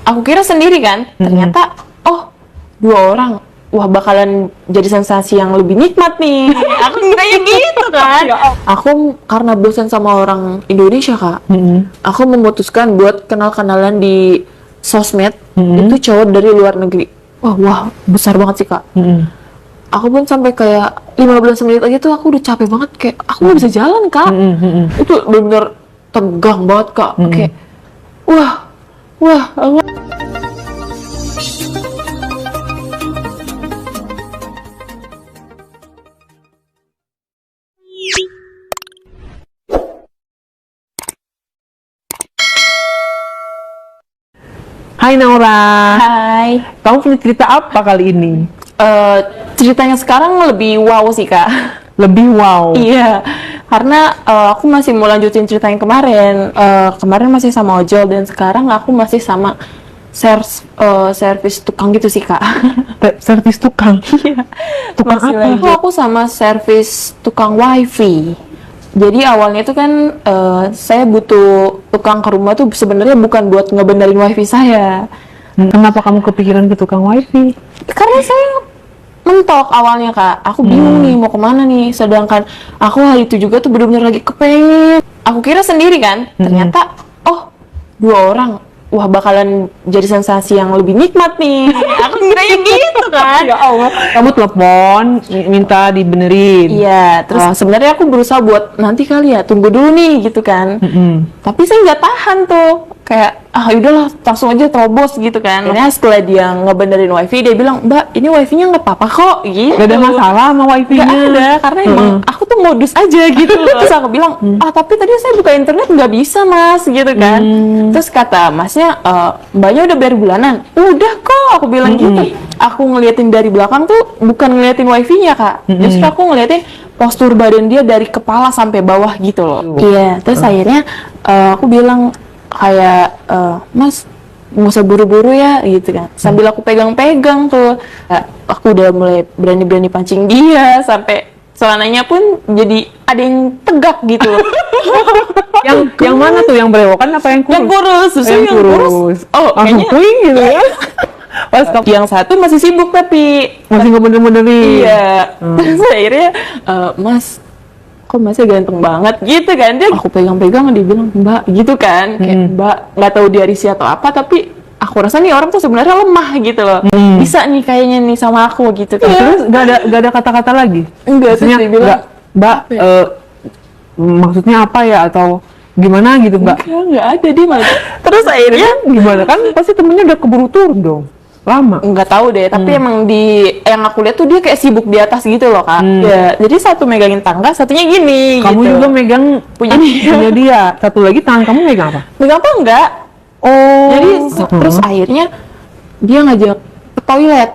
Aku kira sendiri kan, ternyata oh 2 orang, wah bakalan jadi sensasi yang lebih nikmat nih. Aku kiranya gitu kan. Aku karena bosan sama orang Indonesia Kak, aku memutuskan buat kenal-kenalan di sosmed itu cowok dari luar negeri. Wah besar banget sih Kak. Aku pun sampai kayak 15 menit aja tuh aku udah capek banget, kayak aku nggak bisa jalan Kak. Itu bener-bener tegang banget Kak. Kayak wah aku. Hai Naura, Hai. kamu punya cerita apa kali ini? Ceritanya sekarang lebih wow sih Kak. Lebih wow. Iya, karena aku masih mau lanjutin cerita yang kemarin. Kemarin masih sama ojol dan sekarang aku masih sama servis tukang gitu sih Kak. Servis tukang? Iya. Tukang Masih apa? lanjut. Aku sama servis tukang wifi. Jadi awalnya itu kan saya butuh tukang ke rumah tuh sebenarnya bukan buat ngebenerin wifi saya. Kenapa kamu kepikiran ke tukang wifi? Karena saya mentok awalnya Kak, aku bingung nih mau kemana nih, sedangkan aku hari itu juga tuh bener-bener lagi kepengen. Aku kira sendiri kan, ternyata oh 2 orang, wah bakalan jadi sensasi yang lebih nikmat nih. Aku kiranya gitu kan. Ya Allah, kamu telepon minta dibenerin. Iya, terus sebenarnya aku berusaha buat nanti kali ya, tunggu dulu nih gitu kan. Tapi saya nggak tahan tuh, kayak udahlah langsung aja terobos gitu kan. Akhirnya setelah dia ngebenerin wifi, dia bilang, Mbak ini wifi-nya nggak apa-apa kok gitu. Gak ada masalah sama wifi-nya? Nggak ada, karena emang aku tuh modus aja gitu. Terus aku bilang, tapi tadi saya buka internet nggak bisa mas gitu kan. Terus kata masnya, mbaknya udah bayar bulanan? Udah kok, aku bilang gitu. Aku ngeliatin dari belakang tuh bukan ngeliatin wifi-nya Kak, justru aku ngeliatin postur badan dia dari kepala sampai bawah gitu loh. Iya, terus akhirnya aku bilang kayak, mas nggak usah buru-buru ya gitu kan, sambil aku pegang-pegang tuh. Aku udah mulai berani-berani pancing dia, sampai celananya pun jadi ada yang tegak gitu loh. Yang mana tuh, yang berewokan apa yang kurus? Yang kurus, justru yang kurus. Oh, langsung kayaknya puing gitu ya. pas yang satu masih sibuk tapi Masih ngebener-benerin. iya. Terus akhirnya, mas kok masih ganteng banget gitu kan, dia aku pegang-pegang, dia bilang mbak gitu kan, kayak mbak nggak tahu dia risih atau apa, tapi aku rasa nih orang tuh sebenarnya lemah gitu loh, bisa nih kayaknya nih sama aku gitu kan. Terus gak ada kata-kata lagi? Enggak, terus Maksudnya dia bilang, mbak maksudnya apa ya, atau gimana gitu mbak? nggak ada dia malah. Terus akhirnya Gimana, kan pasti temennya udah keburu turun dong, lama. nggak tahu deh, tapi emang di yang aku lihat tuh dia kayak sibuk di atas gitu loh Kak. Ya, jadi satu megangin tangga, satunya gini Kamu gitu. juga megang Punya punya dia, satu lagi tangan kamu megang apa? megang apa enggak? Oh, Jadi terus akhirnya dia ngajak ke toilet,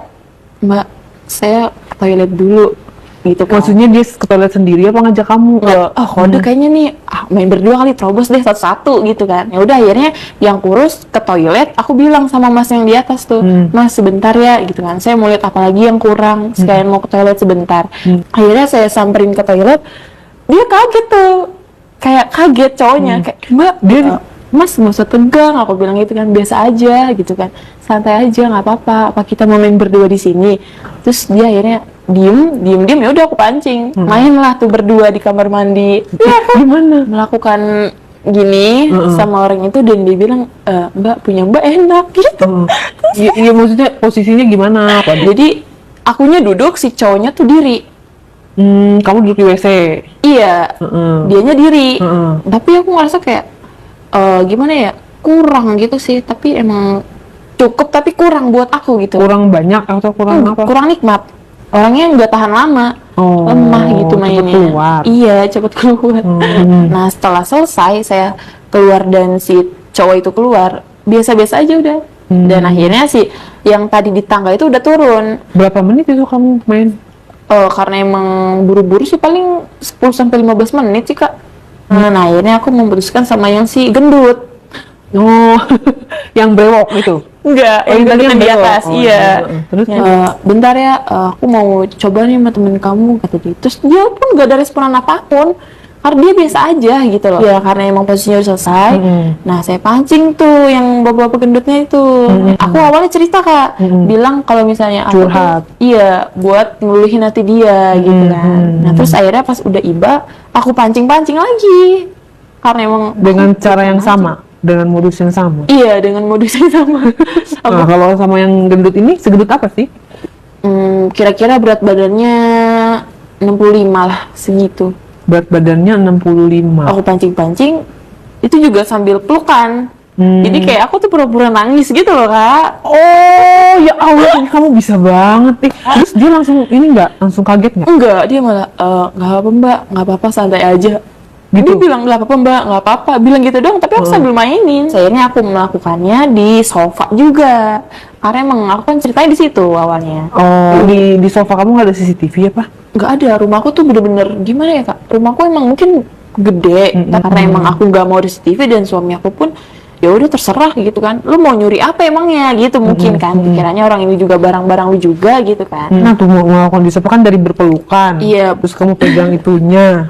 mbak saya ke toilet dulu gitu kan. maksudnya dia ke toilet sendiri apa ngajak kamu? Kode kayaknya nih main berdua kali, terobos deh satu-satu gitu kan. Ya udah akhirnya yang kurus ke toilet, aku bilang sama mas yang di atas tuh, mas sebentar ya gitu kan, saya mau lihat apa lagi yang kurang, sekalian mau ke toilet sebentar. Akhirnya saya samperin ke toilet, dia kaget tuh, kayak kaget cowoknya, kayak mbak dia mas nggak usah tegang, aku bilang gitu kan, biasa aja gitu kan, santai aja nggak apa-apa, apa kita mau main berdua di sini. Terus dia akhirnya diem, ya udah aku pancing, mainlah tuh berdua di kamar mandi. Gimana? Melakukan gini sama orang itu, dan dia bilang, mbak punya mbak enak gitu. Iya, maksudnya posisinya gimana? Jadi akunya duduk, si cowoknya tuh diri. Kamu duduk di WC? Iya, dianya diri. Tapi aku ngerasa kayak gimana ya, kurang gitu sih. Tapi emang cukup, tapi kurang buat aku gitu. Kurang banyak atau kurang apa? Kurang nikmat. Orangnya nggak tahan lama, lemah gitu mainnya. Cepet keluar. Iya, cepet keluar. Nah setelah selesai saya keluar dan si cowok itu keluar, biasa-biasa aja udah. Dan akhirnya si yang tadi di tangga itu udah turun. Berapa menit itu kamu main? Karena emang buru-buru sih, paling 10-15 menit sih Kak. Nah akhirnya aku memutuskan sama yang si gendut. Oh, yang brewok itu? Enggak, yang tadi gendut yang di brewok. atas, iya. Terus? Bentar ya, aku mau coba nih sama temen kamu, kata dia. Terus dia pun gak ada responan apapun, karena dia biasa aja gitu loh. Ya karena emang posisinya udah selesai. Nah saya pancing tuh yang bapak-bapak gendutnya itu. Aku awalnya cerita Kak, bilang kalau misalnya aku Curhat. tuh, iya buat ngeluhin hati dia gitu kan. Nah terus akhirnya pas udah iba, aku pancing-pancing lagi karena emang Dengan cara yang sama, dengan modus yang sama. iya dengan modus yang sama. Nah, kalau sama yang gendut ini, segendut apa sih? Kira-kira berat badannya 65 lah segitu. Berat badannya 65. Aku pancing-pancing itu juga sambil pelukan. Jadi kayak aku tuh pura-pura nangis gitu loh Kak. Oh ya Allah, ini kamu bisa banget. Terus dia langsung ini langsung kaget nggak? Enggak, dia malah nggak apa-apa Mbak, nggak apa-apa santai aja. Gitu? Dia bilang nggak apa-apa Mbak, nggak apa-apa. Bilang gitu doang, tapi aku sambil mainin. Akhirnya aku melakukannya di sofa juga. Karena emang aku kan ceritanya di situ awalnya. Oh, di sofa kamu nggak ada CCTV ya, Pak? Nggak ada, rumahku tuh bener-bener gimana ya Kak? Rumahku emang mungkin gede, karena emang aku nggak mau di CCTV dan suami aku pun ya udah terserah gitu kan. Lu mau nyuri apa emangnya gitu mungkin kan. Pikirannya orang ini juga barang-barang lu juga gitu kan. Nah, tuh mau melakukan di sofa kan dari berpelukan. Iya. Terus kamu pegang itunya.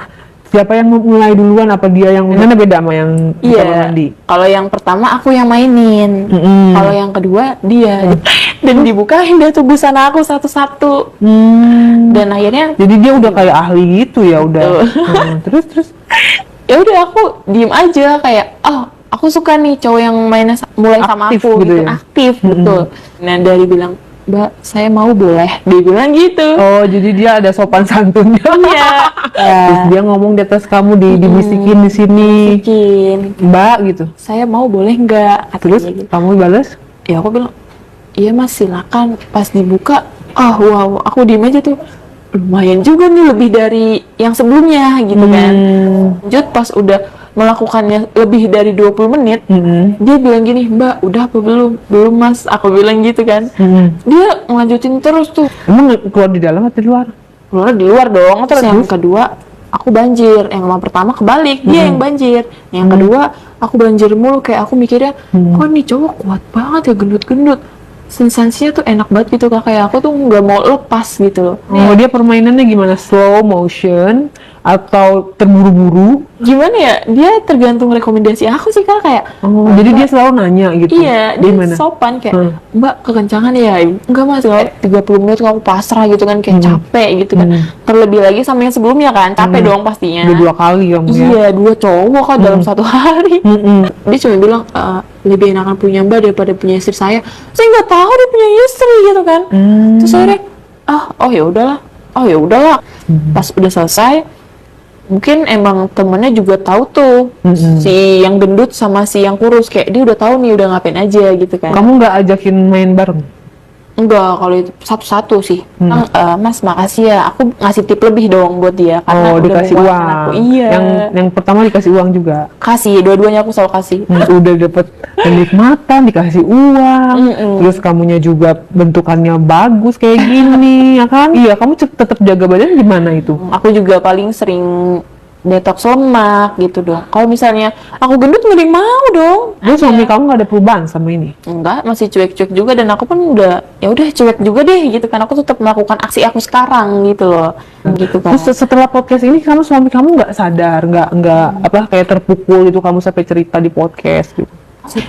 Siapa yang mulai duluan? Apa dia yang mana beda sama yang di kamar Iya. mandi? Kalau yang pertama aku yang mainin. Kalau yang kedua dia. Dan dibukain dia tuh busana aku satu-satu. Dan akhirnya Jadi dia udah kayak ahli gitu ya udah. Terus ya udah aku diem aja kayak aku suka nih cowok yang mainnya mulai sama Aktif aku gitu gitu, ya? aktif betul. Nah dari bilang Mbak saya mau boleh, dia bilang gitu. oh, jadi dia ada sopan santunnya. Iya. Terus dia ngomong di atas kamu dibisikin di sini. Bikin Mbak gitu. saya mau boleh nggak katanya Terus gitu. kamu balas? Ya aku bilang iya mas silakan. Pas dibuka wow aku diem aja tuh, lumayan juga nih lebih dari yang sebelumnya gitu kan. Lanjut pas udah melakukannya lebih dari 20 menit dia bilang gini, Mbak udah apa belum mas, aku bilang gitu kan. Dia ngelanjutin terus tuh. Emang keluar di dalam atau di luar? Keluar di luar dong. Terus yang kedua aku banjir, yang pertama kebalik dia yang banjir, yang kedua aku banjir mulu. Kayak aku mikirnya kok nih cowok kuat banget ya, gendut-gendut, sensasinya tuh enak banget gitu Kak. Kayak aku tuh nggak mau lepas gitu loh. Oh, dia permainannya gimana? Slow motion atau terburu-buru? Gimana ya, dia tergantung rekomendasi aku sih Kak. Kayak Oh, jadi dia selalu nanya gitu? iya, dia Gimana? sopan kayak Mbak kekencangan ya, enggak mas, kalau 30 menit kamu pasrah gitu kan, kayak capek gitu kan. Terlebih lagi sama yang sebelumnya kan, capek dong pastinya. Udah 2 kali kamu ya? Iya, 2 cowok kan dalam 1 hari. Dia cuma bilang lebih enakan punya Mbak daripada punya istri saya. Saya nggak tahu dia punya istri gitu kan. Terus akhirnya oh ya udahlah. Pas udah selesai, mungkin emang temennya juga tahu tuh si yang gendut sama si yang kurus, kayak dia udah tahu nih udah ngapain aja gitu kan. Kamu nggak ajakin main bareng? Enggak, kalau itu satu-satu sih. Mas makasih ya, aku ngasih tip lebih dong buat dia karena Oh, udah dikasih membuatkan uang. aku. Iya. Yang pertama dikasih uang juga. Kasih, dua-duanya aku selalu kasih. Udah dapet kenikmatan, dikasih uang, terus kamunya juga bentukannya bagus kayak gini, ya kan? Iya, kamu tetap jaga badan gimana itu? Aku juga paling sering detox lemak gitu dong. Kalau misalnya aku gendut nggak ada yang mau dong. Terus suami kamu nggak ada perubahan sama ini? Enggak, masih cuek-cuek juga, dan aku pun udah ya udah cuek juga deh gitu kan. Aku tetap melakukan aksi aku sekarang gitu loh. Gitu kan. Terus setelah podcast ini suami kamu nggak sadar, nggak apa kayak terpukul itu kamu sampai cerita di podcast gitu?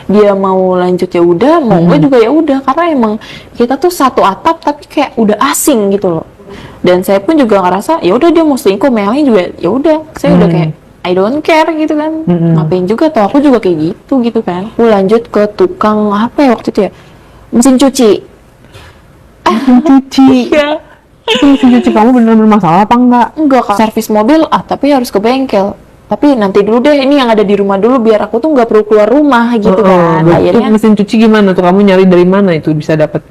Dia mau lanjut ya udah, mau enggak juga ya udah, karena emang kita tuh satu atap tapi kayak udah asing gitu loh. Dan saya pun juga ngerasa ya udah dia mau selingkuh, Melly juga ya udah, saya udah kayak I don't care gitu kan. Ngapain juga, toh aku juga kayak gitu kan. Aku lanjut ke tukang apa ya waktu itu ya, mesin cuci. Mesin cuci. Iya. Itu mesin cuci kamu benar-benar masalah apa enggak? Enggak Kak, servis mobil tapi harus ke bengkel. Tapi nanti dulu deh, ini yang ada di rumah dulu biar aku tuh nggak perlu keluar rumah gitu kan. Itu Akhirnya mesin cuci gimana tuh, kamu nyari dari mana itu bisa dapat?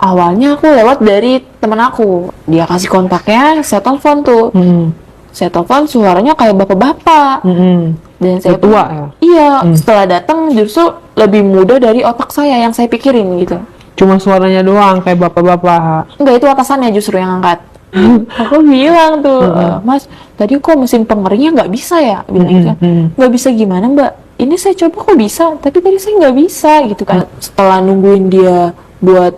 awalnya aku lewat dari temen aku, dia kasih kontaknya, saya telepon tuh. Saya telepon, suaranya kayak bapak-bapak. Dan saya pun, tua ya? iya, setelah datang justru lebih muda dari otak saya yang saya pikirin gitu. Cuma suaranya doang kayak bapak-bapak. Enggak, itu atasannya justru yang angkat. Aku bilang tuh, Mas, tadi kok mesin pengerinnya nggak bisa ya? Bilang gitu kan. Nggak bisa gimana Mbak? Ini saya coba kok bisa, tapi tadi saya nggak bisa gitu kan. Setelah nungguin dia buat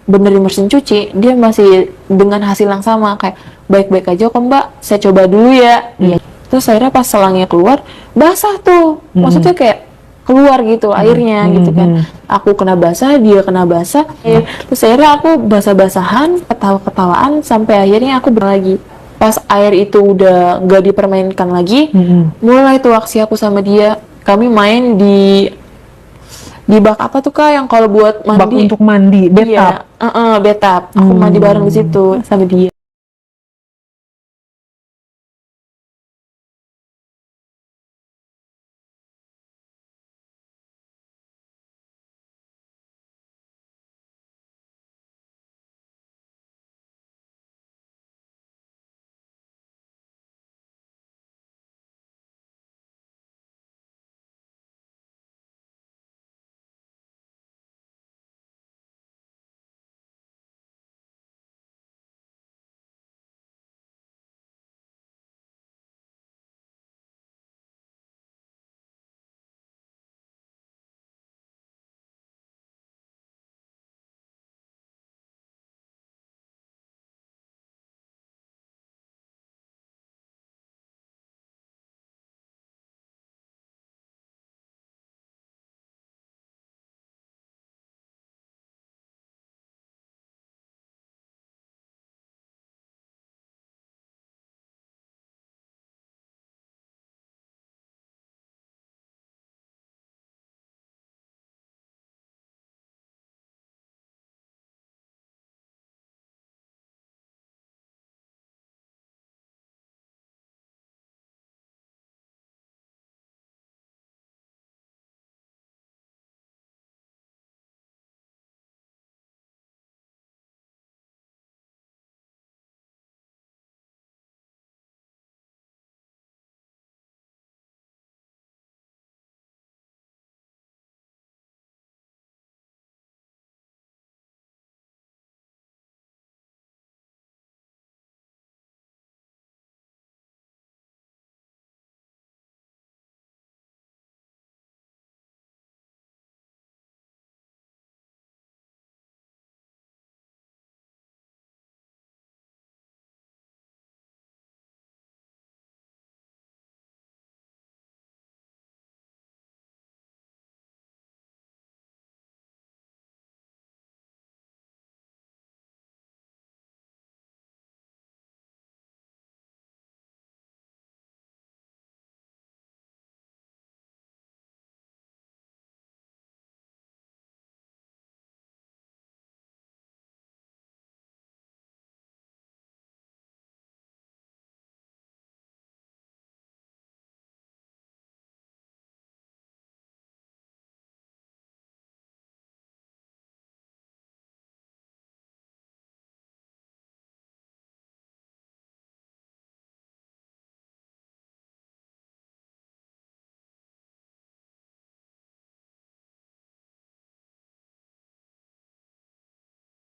benerin mesin cuci, dia masih dengan hasil yang sama, kayak baik-baik aja kok mbak, saya coba dulu ya. Terus akhirnya pas selangnya keluar, basah tuh, maksudnya kayak keluar gitu airnya gitu kan. Aku kena basah, dia kena basah. Terus akhirnya aku basah-basahan, ketawa-ketawaan, sampai akhirnya aku lagi. Pas air itu udah gak dipermainkan lagi, mulai tuh aksi aku sama dia. Kami main di bak apa tuh kak yang kalau buat mandi? Bak untuk mandi, bathtub. Iya, bathtub. Aku mandi bareng di situ sama dia.